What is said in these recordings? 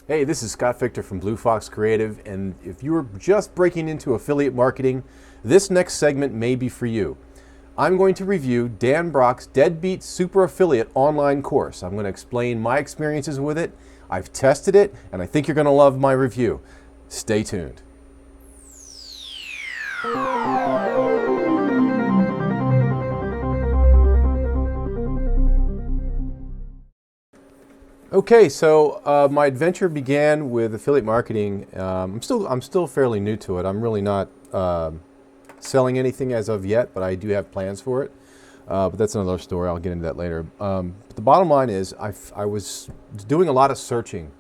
Hey, this is Scott Fichter from Blue Fox Creative, and if you are just breaking into affiliate marketing, this next segment may be for you. I'm going to review Dan Brock's Deadbeat Super Affiliate online course. I'm going to explain my experiences with it. I've tested it, and I think you're going to love my review. Stay tuned. Okay, so my adventure began with affiliate marketing. I'm still fairly new to it. I'm really not selling anything as of yet, but I do have plans for it. But that's another story. I'll get into that later. But the bottom line is, I was doing a lot of searching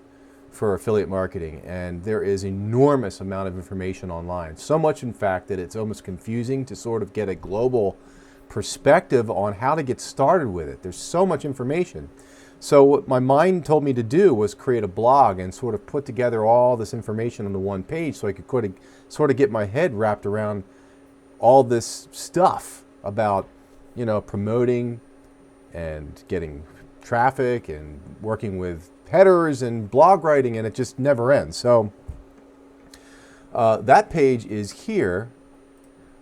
for affiliate marketing, and there is enormous amount of information online. So much, in fact, that it's almost confusing to sort of get a global perspective on how to get started with it. There's so much information. So what my mind told me to do was create a blog and sort of put together all this information onto one page so I could sort of get my head wrapped around all this stuff about, promoting and getting traffic and working with headers and blog writing, and it just never ends. So that page is here.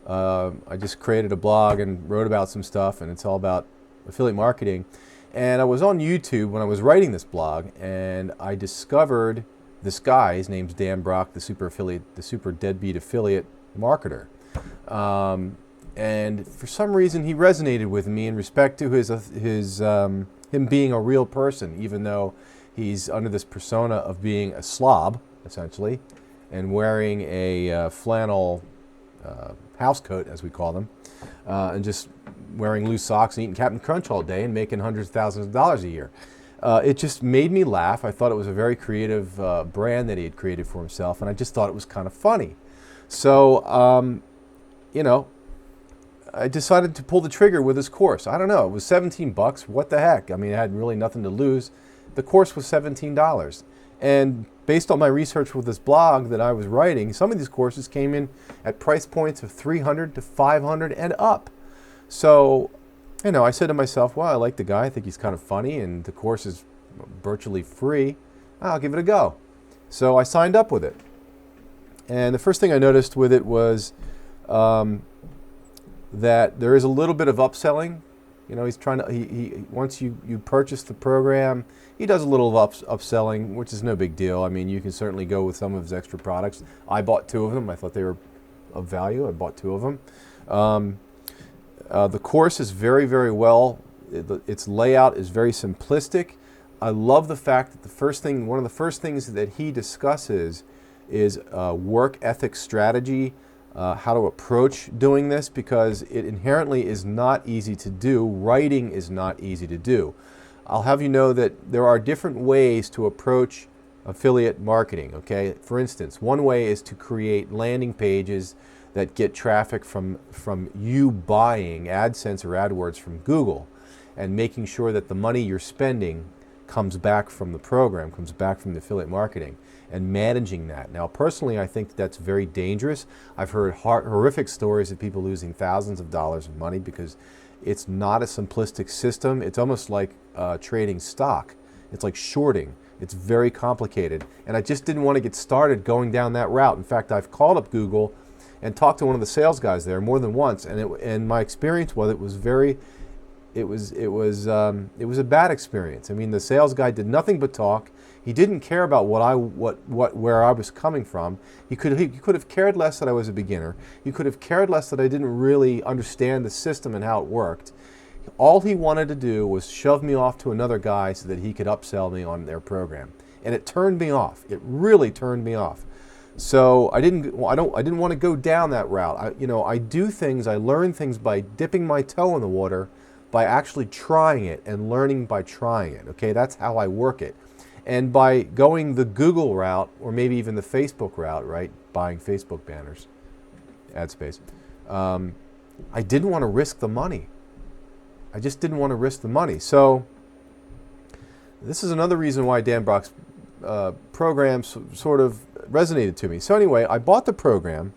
I just created a blog and wrote about some stuff, and it's all about affiliate marketing. And I was on YouTube when I was writing this blog, and I discovered this guy. His name's Dan Brock, the super deadbeat affiliate marketer. And for some reason, he resonated with me in respect to him being a real person, even though he's under this persona of being a slob, essentially, and wearing a flannel house coat, as we call them, and just wearing loose socks and eating Captain Crunch all day and making hundreds of thousands of dollars a year. It just made me laugh. I thought it was a very creative brand that he had created for himself, and I just thought it was kind of funny. So, I decided to pull the trigger with his course. I don't know, it was $17. What the heck? I mean, I had really nothing to lose. The course was $17. And based on my research with this blog that I was writing, some of these courses came in at price points of $300 to $500 and up. So, I said to myself, well, I like the guy. I think he's kind of funny, and the course is virtually free. I'll give it a go. So I signed up with it. And the first thing I noticed with it was that there is a little bit of upselling. He's trying to, once you purchase the program, he does a little of upselling, which is no big deal. I mean, you can certainly go with some of his extra products. I bought 2 of them. I thought they were of value. I bought 2 of them. The course is very, very well. Its layout is very simplistic. I love the fact that one of the first things that he discusses is work ethic strategy, how to approach doing this, because it inherently is not easy to do. Writing is not easy to do. I'll have you know that there are different ways to approach affiliate marketing, okay? For instance, one way is to create landing pages that get traffic from you buying AdSense or AdWords from Google, and making sure that the money you're spending comes back from the program, comes back from the affiliate marketing, and managing that. Now, personally, I think that's very dangerous. I've heard horrific stories of people losing thousands of dollars of money because it's not a simplistic system. It's almost like trading stock. It's like shorting. It's very complicated, and I just didn't want to get started going down that route. In fact, I've called up Google and talked to one of the sales guys there more than once, and my experience with it was it was a bad experience. I mean, the sales guy did nothing but talk. He didn't care about where I was coming from. He could have cared less that I was a beginner. He could have cared less that I didn't really understand the system and how it worked. All he wanted to do was shove me off to another guy so that he could upsell me on their program, and it turned me off. It really turned me off. So I didn't want to go down that route. I learn things by dipping my toe in the water, by actually trying it and learning by trying it. Okay, that's how I work it. And by going the Google route, or maybe even the Facebook route, right, buying Facebook banners, ad space, I didn't want to risk the money. I just didn't want to risk the money. So this is another reason why Dan Brock's program sort of resonated to me. So anyway, I bought the program.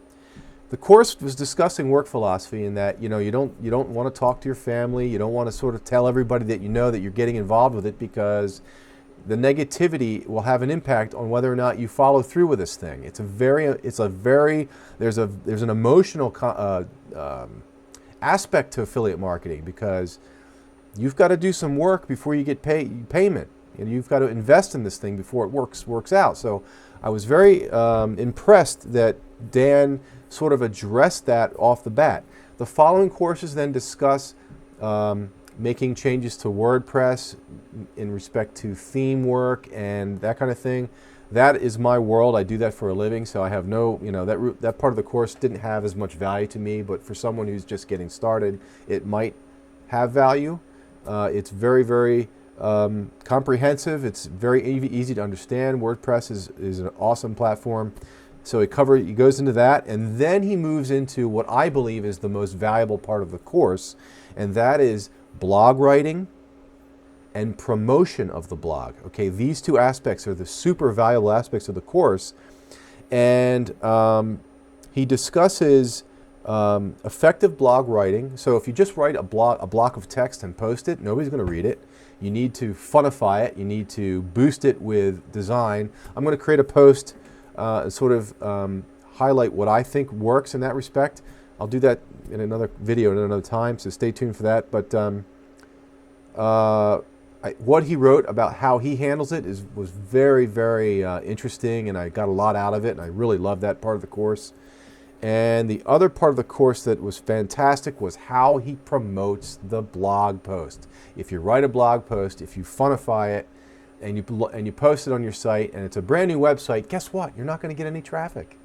The course was discussing work philosophy, in that you don't want to talk to your family. You don't want to sort of tell everybody that that you're getting involved with it, because the negativity will have an impact on whether or not you follow through with this thing. There's an emotional aspect to affiliate marketing, because you've got to do some work before you get payment, and you've got to invest in this thing before it works out. So I was very impressed that Dan sort of addressed that off the bat. The following courses then discuss making changes to WordPress in respect to theme work and that kind of thing. That is my world. I do that for a living, so I have no, that part of the course didn't have as much value to me, but for someone who's just getting started, it might have value. It's very, very comprehensive. It's very easy to understand. WordPress is an awesome platform. So he goes into that, and then he moves into what I believe is the most valuable part of the course, and that is blog writing and promotion of the blog. Okay, these two aspects are the super valuable aspects of the course, and he discusses effective blog writing. So if you just write a block of text and post it, nobody's going to read it. You need to funify it. You need to boost it with design. I'm going to create a post, sort of highlight what I think works in that respect. I'll do that in another video at another time, so stay tuned for that. But what he wrote about how he handles it was very, very interesting, and I got a lot out of it, and I really loved that part of the course. And the other part of the course that was fantastic was how he promotes the blog post. If you write a blog post, if you funify it, and you post it on your site, and it's a brand new website, guess what? You're not going to get any traffic.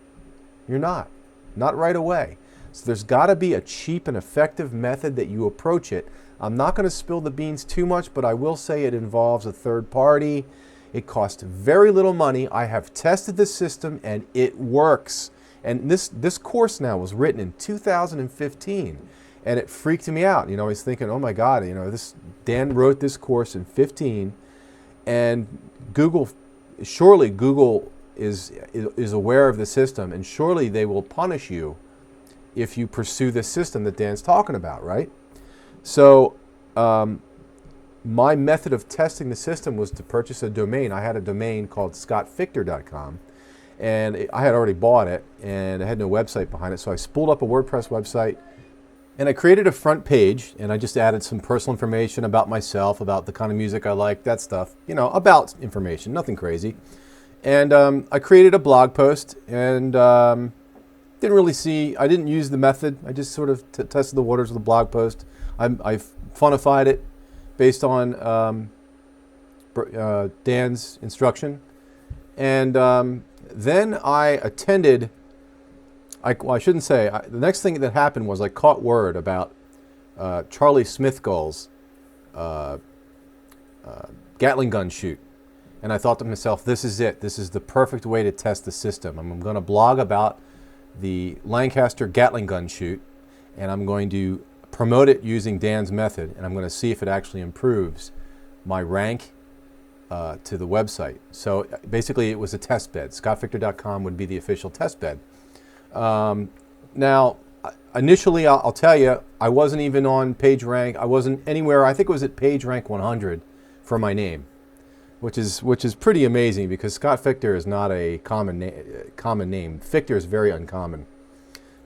You're not right away. So there's got to be a cheap and effective method that you approach it. I'm not going to spill the beans too much, but I will say it involves a third party. It costs very little money. I have tested the system, and it works. And this course now was written in 2015, and it freaked me out. I was thinking, oh my God, Dan wrote this course in 15, and surely Google is aware of the system, and surely they will punish you if you pursue this system that Dan's talking about, right? So my method of testing the system was to purchase a domain. I had a domain called scottfichter.com, and I had already bought it, and I had no website behind it, so I spooled up a WordPress website, and I created a front page, and I just added some personal information about myself, about the kind of music I like, that stuff, about information, nothing crazy. And I created a blog post, and I didn't use the method. I just sort of tested the waters with the blog post. I funified it based on Dan's instruction. And then I attended, I shouldn't say, the next thing that happened was I caught word about Charlie Smithgull's Gatling gun shoot. And I thought to myself, this is it. This is the perfect way to test the system. I'm going to blog about the Lancaster Gatling gun shoot, and I'm going to promote it using Dan's method, and I'm going to see if it actually improves my rank to the website. So basically it was a test bed. scottfichter.com would be the official test bed. Now, initially, I'll tell you, I wasn't even on PageRank. I wasn't anywhere. I think it was at PageRank 100 for my name, which is pretty amazing, because Scott Fichter is not a common name. Fichter is very uncommon,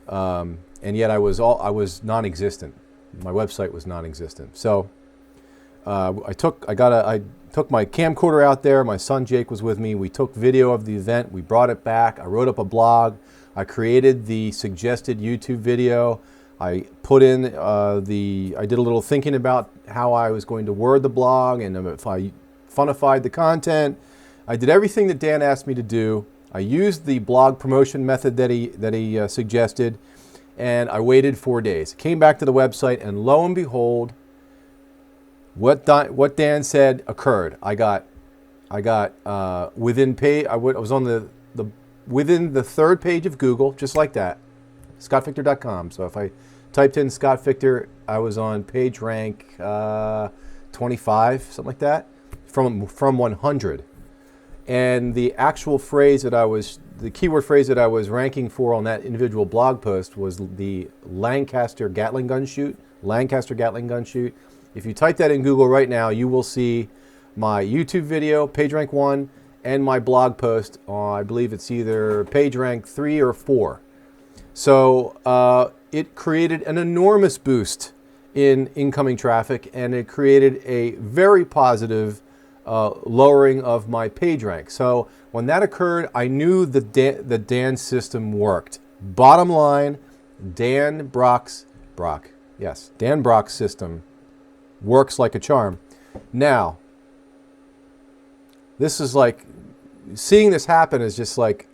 and yet I was non-existent. My website was non-existent. So I took my camcorder out there. My son Jake was with me. We took video of the event. We brought it back. I wrote up a blog. I created the suggested YouTube video. I put in I did a little thinking about how I was going to word the blog, and if I funified the content. I did everything that Dan asked me to do. I used the blog promotion method that he suggested, and I waited 4 days. Came back to the website, and lo and behold, what Dan said occurred. I got within page. I was on the within the third page of Google, just like that, scottfichter.com. So if I typed in Scott Fichter, I was on page rank 25, something like that. From 100, and the actual phrase the keyword phrase that I was ranking for on that individual blog post was the Lancaster Gatling gun shoot. Lancaster Gatling gun shoot. If you type that in Google right now, you will see my YouTube video, PageRank 1, and my blog post. I believe it's either PageRank 3 or 4. So it created an enormous boost in incoming traffic, and it created a very positive lowering of my PageRank. So when that occurred, I knew the Dan system worked. Bottom line, Dan Brock's system works like a charm. Now, this is like, seeing this happen is just like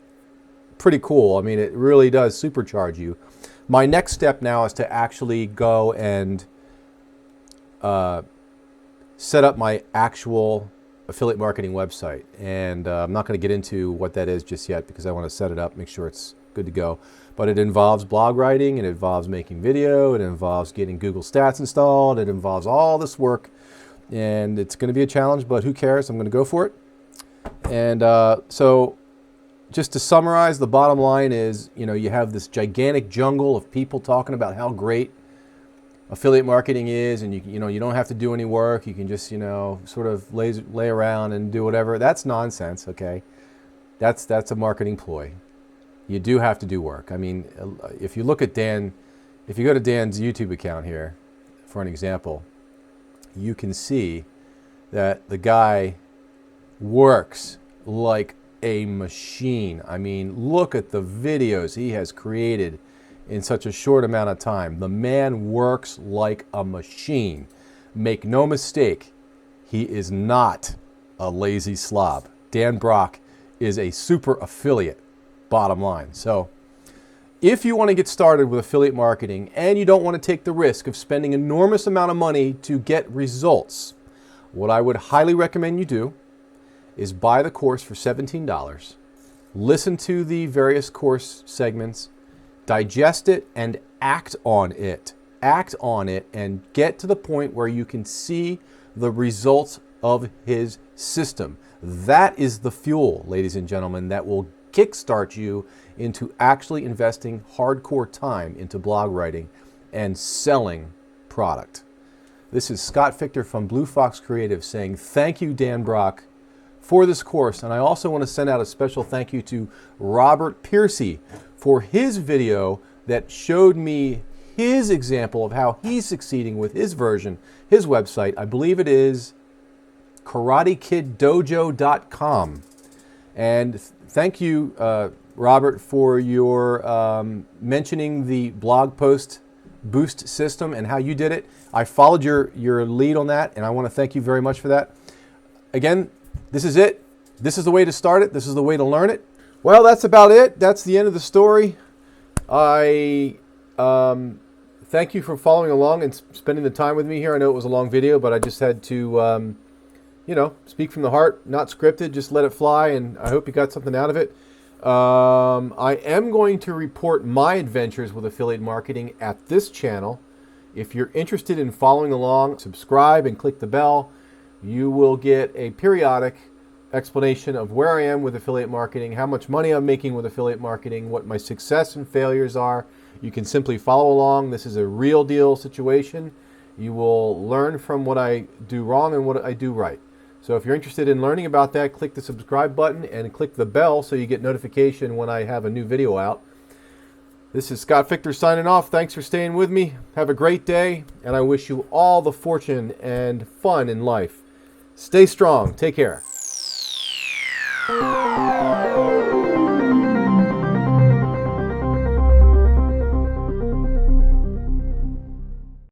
pretty cool. I mean, it really does supercharge you. My next step now is to actually go and set up my actual affiliate marketing website. And I'm not going to get into what that is just yet because I want to set it up, make sure it's good to go. But it involves blog writing, it involves making video, it involves getting Google Stats installed, it involves all this work. And it's going to be a challenge, but who cares? I'm going to go for it. And so just to summarize, the bottom line is, you have this gigantic jungle of people talking about how great affiliate marketing is, and you don't have to do any work. You can just sort of lay around and do whatever. That's nonsense. Okay, that's a marketing ploy. You do have to do work. I mean, if you look at if you go to Dan's YouTube account here, for an example, you can see that the guy works like a machine. I mean, look at the videos he has created in such a short amount of time. The man works like a machine. Make no mistake, he is not a lazy slob. Dan Brock is a super affiliate, bottom line. So if you want to get started with affiliate marketing and you don't want to take the risk of spending an enormous amount of money to get results, what I would highly recommend you do is buy the course for $17, listen to the various course segments, digest it, and act on it. Act on it and get to the point where you can see the results of his system. That is the fuel, ladies and gentlemen, that will kickstart you into actually investing hardcore time into blog writing and selling product. This is Scott Fichter from Blue Fox Creative saying thank you, Dan Brock, for this course. And I also want to send out a special thank you to Robert Piercy for his video that showed me his example of how he's succeeding with his version, his website. I believe it is KarateKidDojo.com. And thank you, Robert, for your mentioning the blog post boost system and how you did it. I followed your lead on that, and I want to thank you very much for that. Again, this is it. This is the way to start it. This is the way to learn it. Well, that's about it. That's the end of the story. I thank you for following along and spending the time with me here. I know it was a long video, but I just had to, speak from the heart, not scripted, just let it fly, and I hope you got something out of it. I am going to report my adventures with affiliate marketing at this channel. If you're interested in following along, subscribe and click the bell. You will get a periodic explanation of where I am with affiliate marketing, how much money I'm making with affiliate marketing, what my success and failures are. You can simply follow along. This is a real deal situation. You will learn from what I do wrong and what I do right. So if you're interested in learning about that, click the subscribe button and click the bell so you get notification when I have a new video out. This is Scott Fichter signing off. Thanks for staying with me. Have a great day, and I wish you all the fortune and fun in life. Stay strong. Take care.